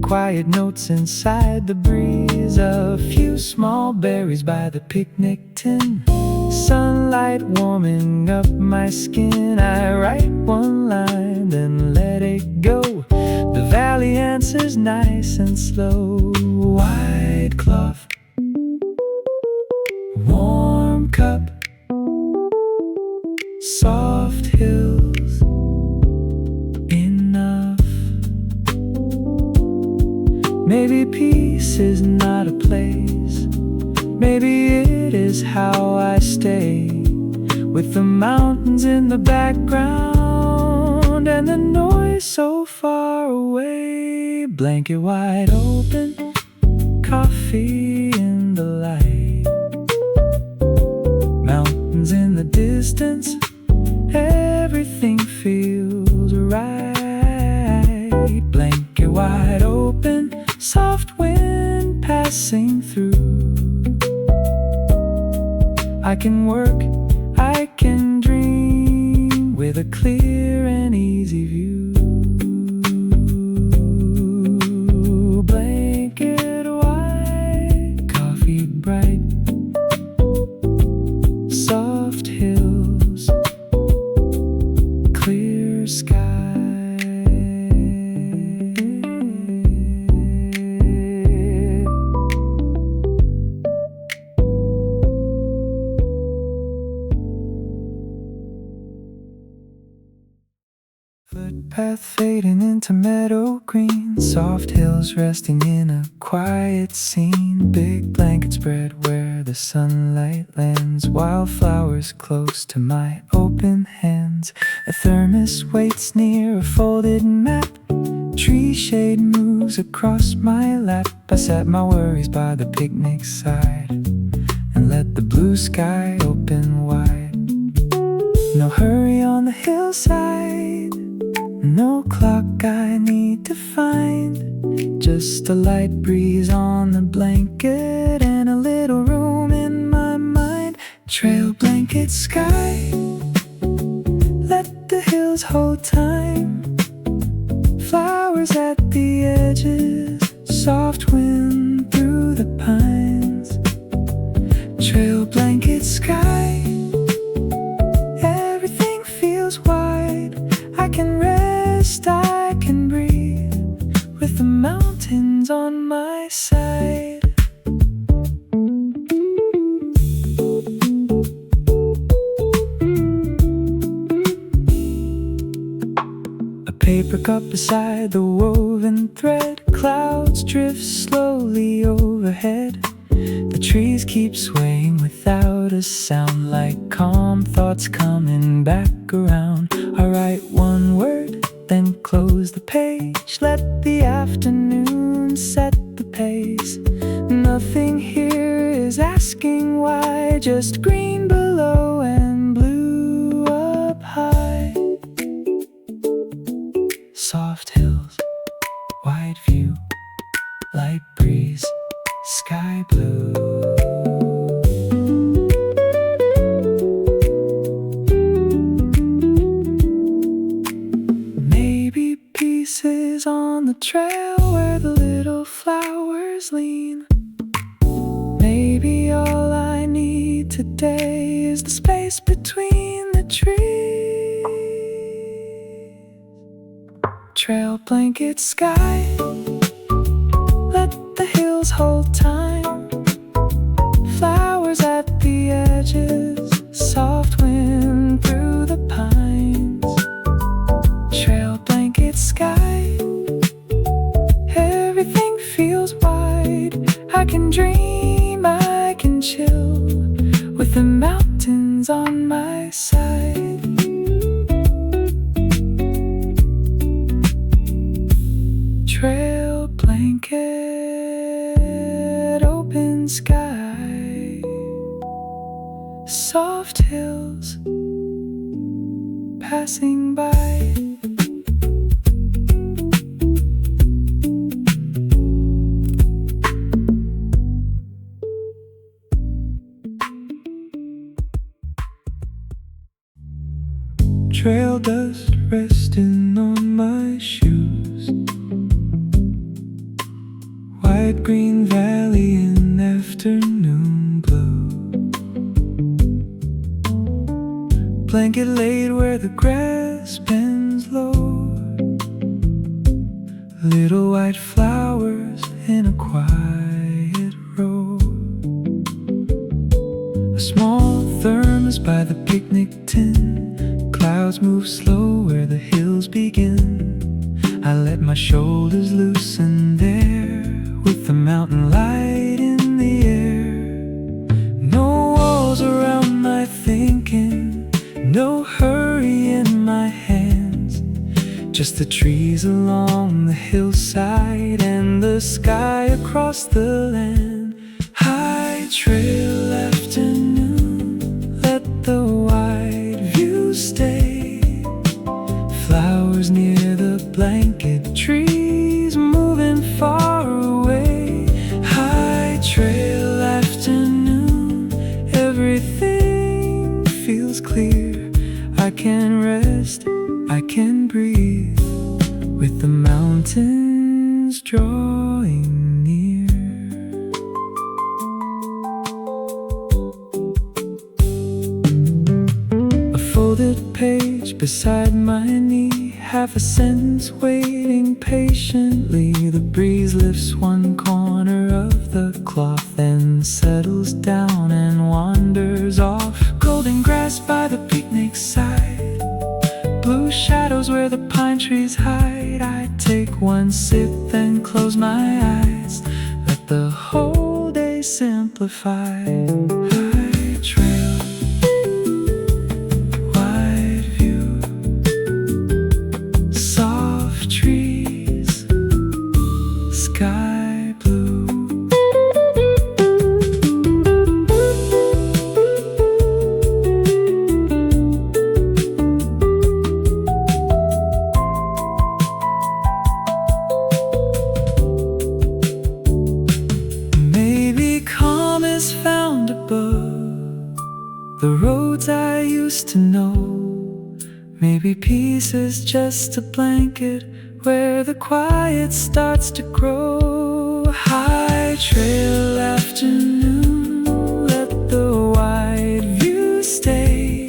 S1: quiet notes inside the breeze. A few small berries by the picnic tin, sunlight warming up my skin. I write one line, then let it go. The valley answers nice and slow. White cloth, warm cup, soft hills, enough. Maybe peace is not a place, maybe it is how I stay, with the mountains in the background and the noise so far away. Blanket wide open, coffee in the light, mountains in the distance, everything feels right. Blanket wide open, soft wind passing through. I can work, I can dream with a clear and easy view. Blanket white, coffee bright, soft hills, clear sky. Footpath fading into meadow green, soft hills resting in a quiet scene. Big blanket spread where the sunlight lands, wildflowers close to my open hands. A thermos waits near a folded map, tree shade moves across my lap. I set my worries by the picnic side and let the blue sky open wide. No hurry on the hillside, no clock I need to find, just a light breeze on the blanket and a little room in my mind. Trail blanket sky, let the hills hold time, flowers at the edges, soft wind through the pines. Trail blanket sky, everything feels wide. I can rest, I can breathe with the mountains on my side. Stuck up beside the woven thread, clouds drift slowly overhead. The trees keep swaying without a sound, like calm thoughts coming back around. I write one word, then close the page. Let the afternoon set the pace. Nothing here is asking why, just green below and blue up high. Soft hills, wide view, light breeze, sky blue. Maybe pieces on the trail where the little flowers lean. Maybe all I need today is the space between the trees. Trail blanket sky, let the hills hold time. Flowers at the edges, soft wind through the pines. Trail blanket sky, everything feels wide. I can dream, I can chill with the mountains on my side. Trail blanket, open sky, soft hills passing by. Trail dust resting on my shoes. White green valley in afternoon blue. Blanket laid where the grass bends low. Little white flowers in a quiet row. A small thermos by the picnic tin. Clouds move slow where the hills begin. I let my shoulders loosen there, with the mountain light in the air. No walls around my thinking, no hurry in my hands. Just the trees along the hillside and the sky across the land. High trail afternoon, let the wide view stay. Flowers near the blanket trees, moving far away. High trail afternoon, everything feels clear. I can rest, I can breathe, with the mountains drawing near. A folded page beside my knee, half a sentence waiting patiently. The breeze lifts one corner of the cloth, then settles down and wanders off. Golden grass by the picnic side, blue shadows where the pine trees hide. I take one sip, then close my eyes, let the whole day simplify. High trail, wide view, soft trees, sky blue. Maybe calm is found above the roads I used to know. Maybe peace is just a blanket where the quiet starts to grow. High trail afternoon, let the wide view stay.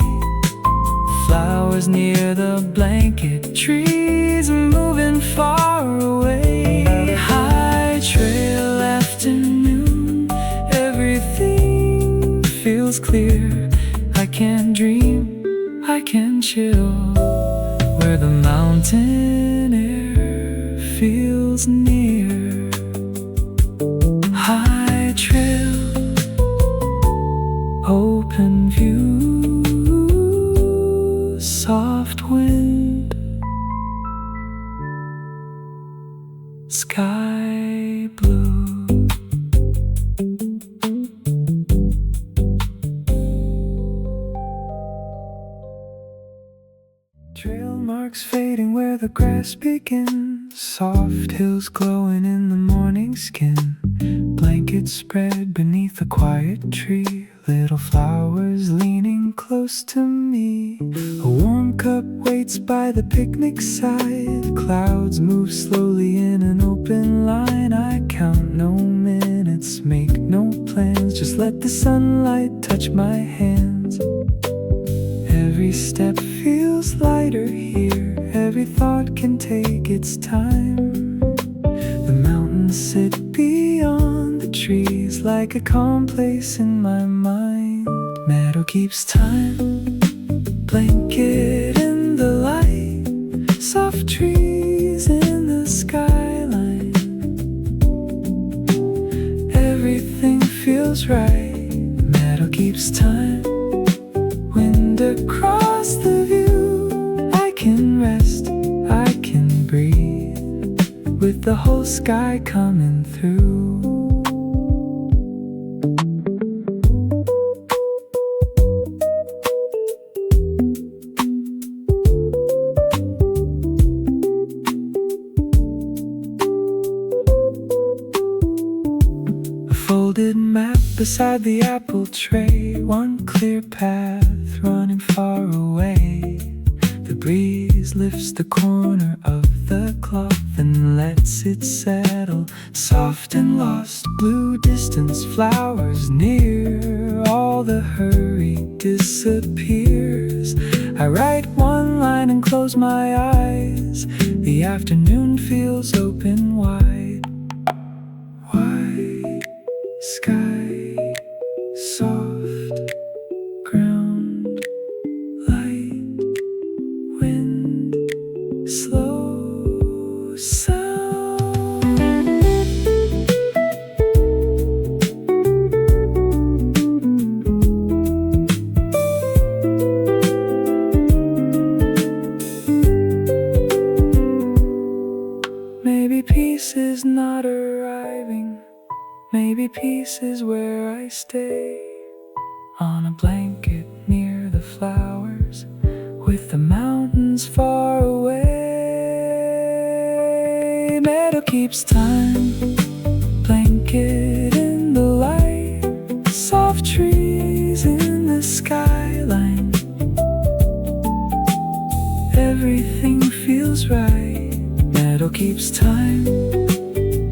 S1: Flowers near the blanket trees, moving far away. High trail afternoon, everything feels clear. I can dream, I can chill, where the mountain is. feels near. High trail, open view, soft wind, sky blue. Trail marks fading where the grass begins, soft hills glowing in the morning skin, blankets spread beneath a quiet tree, little flowers leaning close to me. A warm cup waits by the picnic side, clouds move slowly in an open line. I count no minutes, make no plans, just let the sunlight touch my hands. Every step feels lighter here, every thought can take its time. The mountains sit beyond the trees like a calm place in my mind. Meadow keeps time, blanket in the light, soft trees in the skyline. Everything feels right, meadow keeps time. Wind across the view, I can rest, I can breathe, with the whole sky coming through. A folded map beside the apple tray, one clear path running far away. The breeze lifts the corner of the cloth and lets it settle, soft and lost. Blue distance, flowers near, all the hurry disappears. I write one line and close my eyes, the afternoon feels open wide. White sky, soft ground, light, wind, slow sound. Maybe peace is not arriving, maybe peace is where I stay, on a blanket near the flowers, with the mountains far away. Meadow keeps time, blanket in the light, soft trees in the skyline. Everything feels right, meadow keeps time.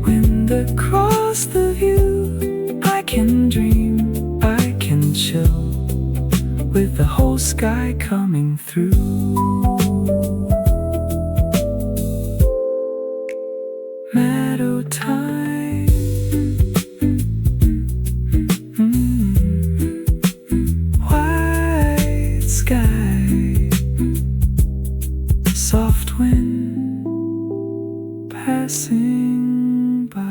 S1: Wind across the view, I can dream, I can chill, with the whole sky coming through. Meadow time, white sky, soft wind passing by.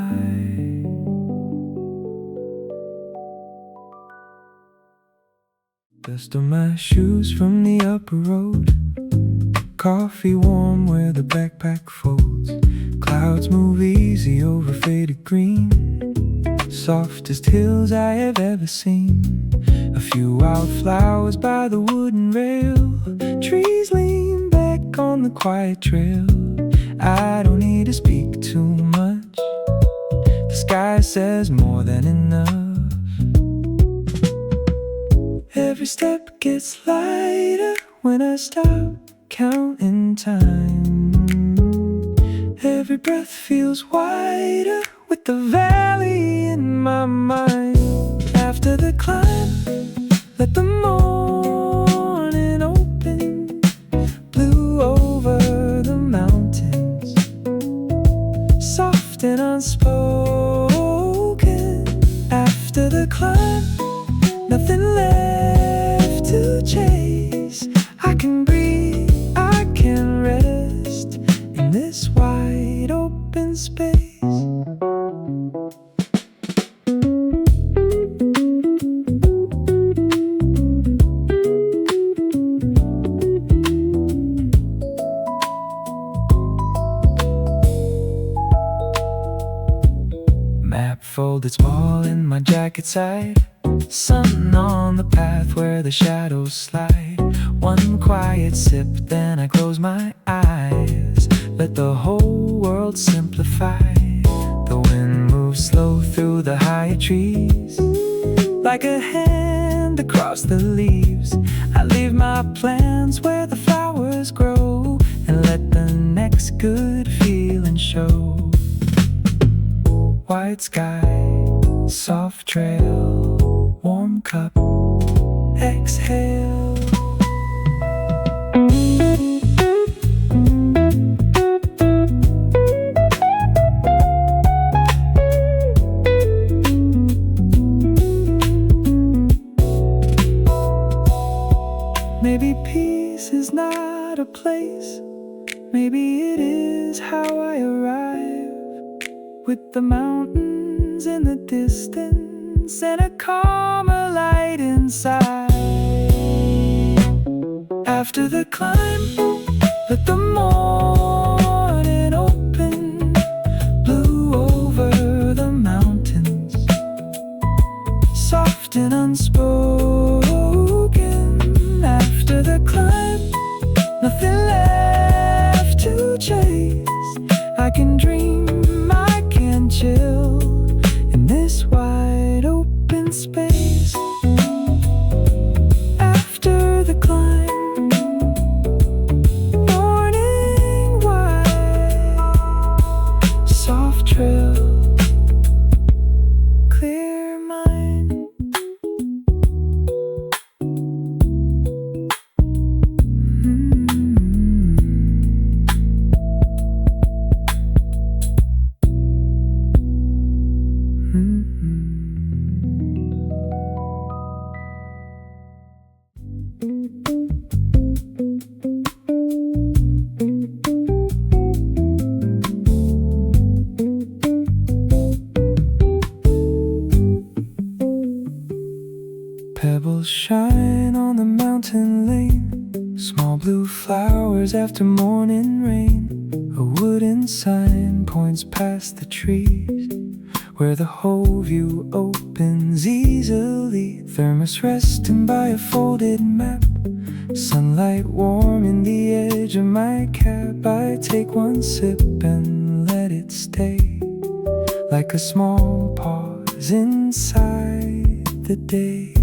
S1: Dust on my shoes from the upper road, coffee warm where the backpack folds. Clouds move easy over faded green, softest hills I have ever seen. A few wildflowers by the wooden rail, trees lean back on the quiet trail. I don't need to speak too much, the sky says more than enough. Every step gets lighter when I stop counting time. Every breath feels wider with the valley in my mind. After the climb, let the morning open, blue over the mountains, soft and unspoken. After the climb, nothing left to chase. I can breathe, I can rest in this wide open space. folded small in my jacket side. Sun on the path where the shadows slide. One quiet sip, then I close my eyes. Let the whole world simplify. The wind moves slow through the higher trees, like a hand across the leaves. I leave my plans where the flowers grow, and let the next good feeling show. White sky, soft trail, warm cup, exhale. Maybe peace is not a place, maybe it is how I arrive. With the mountains in the distance and a calmer light inside. After the climb, let the morning open, blue over the mountains, soft and unspoken. After the climb, nothing left to chase. I can dream, I can chill in this wide open space. After the climb, morning white, soft trail, clear mind. Pebbles shine on the mountain lane, small blue flowers after morning rain. A wooden sign points past the trees, where the whole view opens easily. Thermos resting by a folded map, sunlight warming the edge of my cap. I take one sip and let it stay, like a small pause inside the day.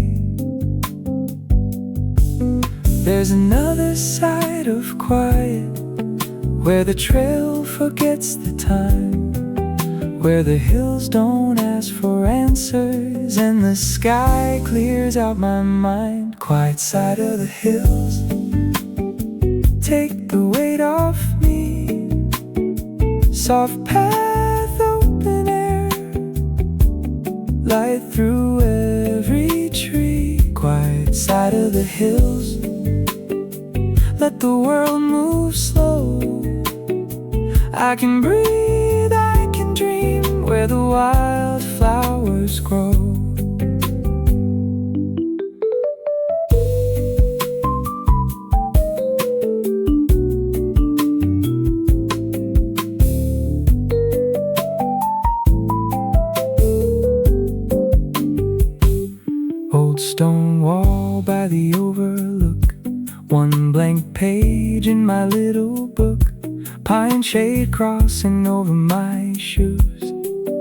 S1: There's another side of quiet, where the trail forgets the time, where the hills don't ask for answers and the sky clears out my mind. Quiet side of the hills, take the weight off me. Soft path, open air, light through every tree. Quiet side of the hills, let the world move slow. I can breathe, I can dream, where the wildflowers grow. Old stone wall by the overlook, one blank page in my little book. Pine shade crossing over my shoes.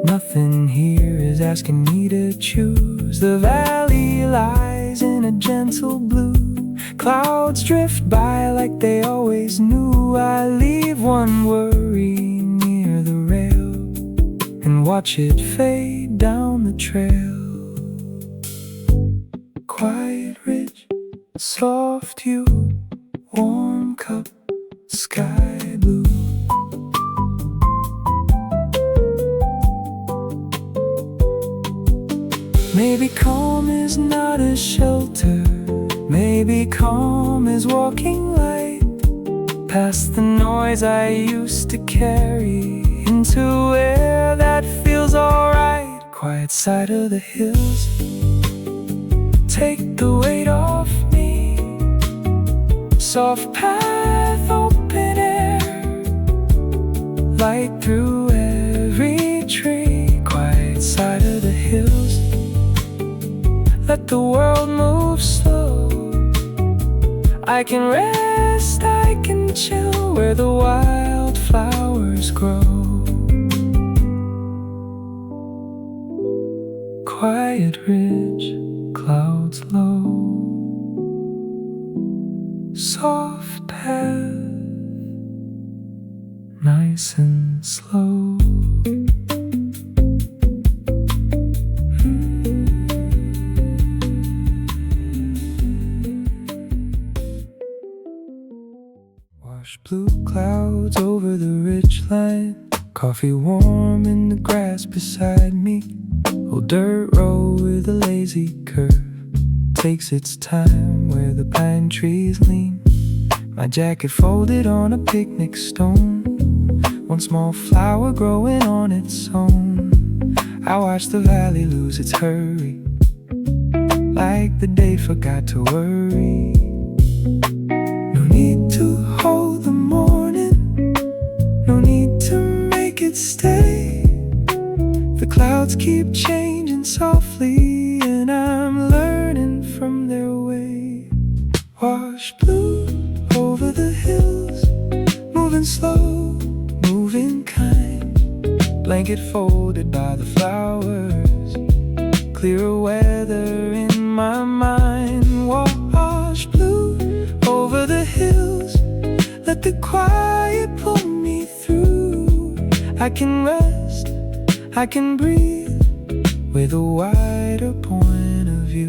S1: Nothing here is asking me to choose. The valley lies in a gentle blue. Clouds drift by like they always knew. I leave one worry near the rail and watch it fade down the trail. Quiet ridge, soft hue, warm cup, sky blue. Maybe calm is not a shelter, maybe calm is walking light past the noise I used to carry into air that feels alright. Quiet side of the hills, take the weight off me. Soft path, open air, light through every tree. Quiet side of the hills, let the world move slow. I can rest, I can chill where the wildflowers grow. Quiet ridge, clouds low, soft path, nice and slow. Wash blue clouds over the ridge line, coffee warm in the grass beside me. Old dirt road with a lazy curve takes its time where the pine trees lean. My jacket folded on a picnic stone, one small flower growing on its own. I watch the valley lose its hurry, like the day forgot to worry. No need to hold the morning, no need to make it stay. The clouds keep changing softly, and I'm learning from their way. Wash blue over the hills, moving slow, moving kind. Blanket folded by the flowers, clearer weather in my mind. Wash blue over the hills, let the quiet pull me through. I can rest, I can breathe with a wider point of view.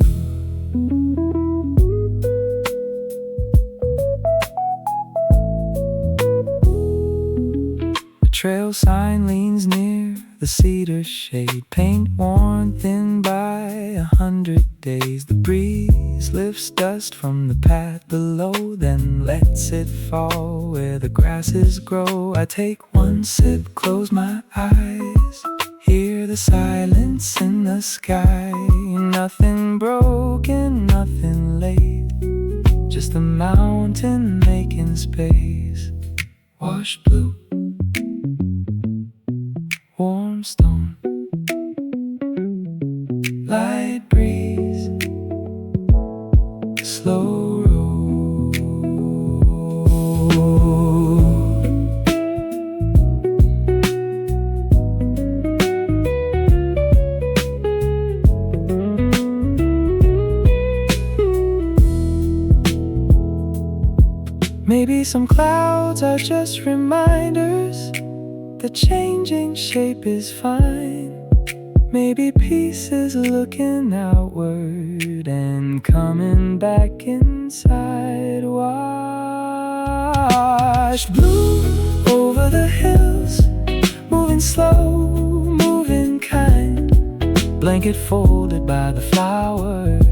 S1: The trail sign leans near the cedar shade, paint worn thin by 100 days. The breeze lifts dust from the path below, then lets it fall where the grasses grow. I take one sip, close my eyes, hear the silence in the sky. Nothing broken, nothing late, just the mountain making space. Wash blue, warm stone, light breeze, slow road. Maybe some clouds are just reminders that changing shape is fine. Maybe peace is looking outward and coming back inside. Wash blue over the hills, moving slow, moving kind. Blanket folded by the flowers,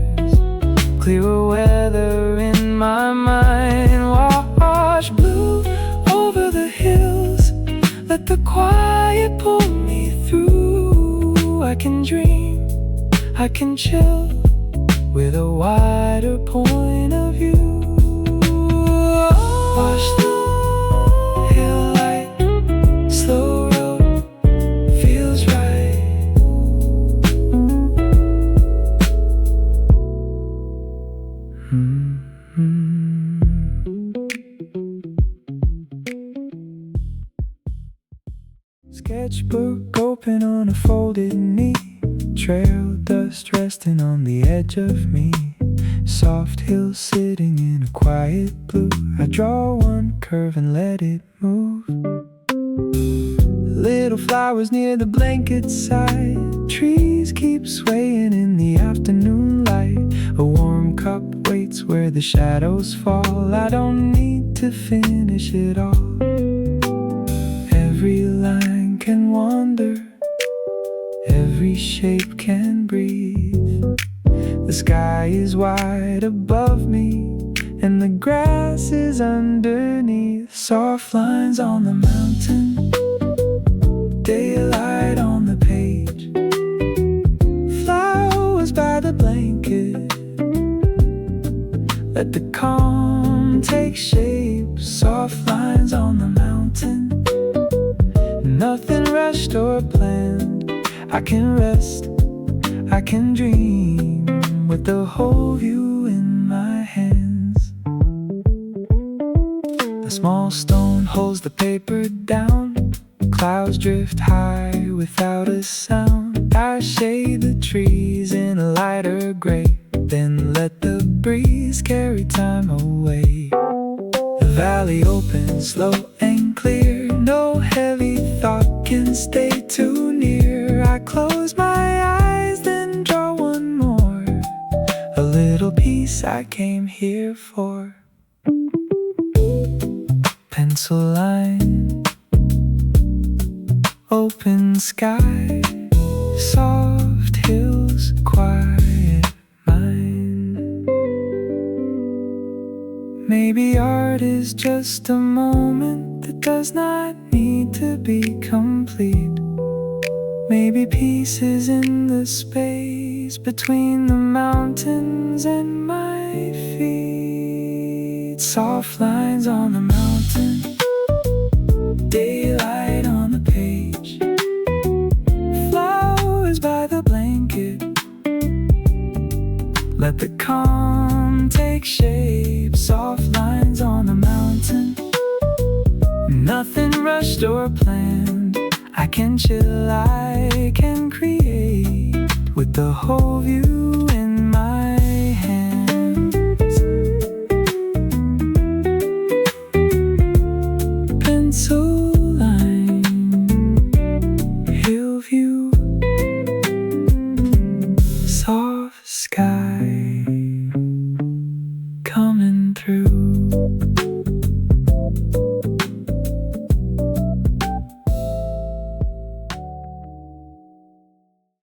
S1: clearer weather in my mind. Wash blue over the hills, let the quiet pull me through. I can dream, I can chill with a wider point of view. Wash the hill light, slow road, feels right. Sketchbook open on a folded knee, trail dust resting on the edge of me. Soft hills sitting in a quiet blue. I draw one curve and let it move. Little flowers near the blanket side, trees keep swaying in the afternoon light. A warm cup waits where the shadows fall. I don't need to finish it all. Every line can wander, every shape can breathe. The sky is wide above me, and the grass is underneath. Soft lines on the mountain, daylight on the page, flowers by the blanket. Let the calm take shape. Soft lines on the mountain, nothing rushed or planned. I can rest, I can dream with the whole view in my hands. A small stone holds the paper down. Clouds drift high without a sound. I shade the trees in a lighter gray, then let the breeze carry time away. The valley opens slow and clear. No heavy thought can stay too near. I close my eyes, then draw one more, a little piece I came here for. Pencil line, open sky, soft hills, quiet mind. Maybe art is just a moment that does not need to be complete. Maybe peace is in the space between the mountains and my feet. Soft lines on the mountain, daylight on the page, flowers by the blanket. Let the calm take shape. Soft lines on the mountain, nothing rushed or planned. I can chill, I can create with the whole view